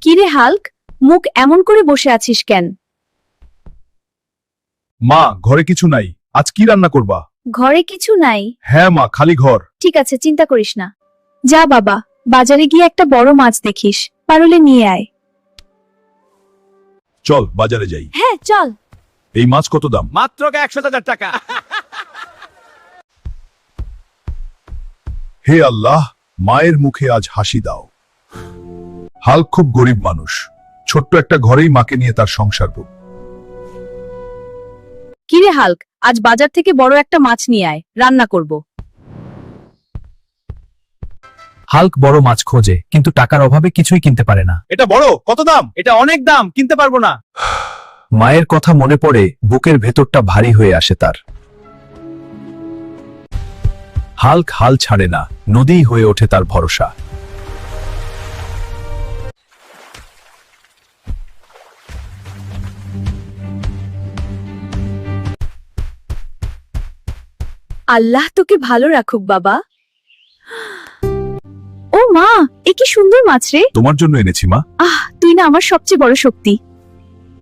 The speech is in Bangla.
কিরে হাল্ক, মুখ এমন করে বসে আছিস কেন? মা, ঘরে কিছু নাই। আজ কি রান্না করবা? ঘরে কিছু নাই? হ্যাঁ মা, খালি ঘর। ঠিক আছে, চিন্তা করিস না। যা বাবা, বাজারে গিয়ে একটা বড় মাছ দেখিস, পারলে নিয়ে আয়। চল বাজারে যাই। হ্যাঁ চল। এই মাছ কত দাম? মাত্র 100,000 টাকা। হে আল্লাহ, মায়ের মুখে আজ হাসি দাও। হাল্ক খুব গরিব মানুষ, ছোট্ট একটা ঘরেই মাকে নিয়ে তার সংসার করব। কিরে হাল্ক, আজ বাজার থেকে বড় একটা মাছ নিয়ে আয়, রান্না করব। হাল্ক বড় মাছ খোঁজে, কিন্তু টাকার অভাবে কিছুই কিনতে পারে না। এটা বড়, কত দাম? এটা অনেক দাম, কিনতে পারবো না। মায়ের কথা মনে পড়ে বুকের ভেতরটা ভারী হয়ে আসে তার। হাল্ক হাল ছাড়ে না, নদীই হয়ে ওঠে তার ভরসা। আল্লাহ তোকে ভালো রাখুক বাবা। ও মা, এ কি সুন্দর মাছ রে। তোমার জন্য এনেছি মা। তুই না আমার সবচেয়ে বড় শক্তি।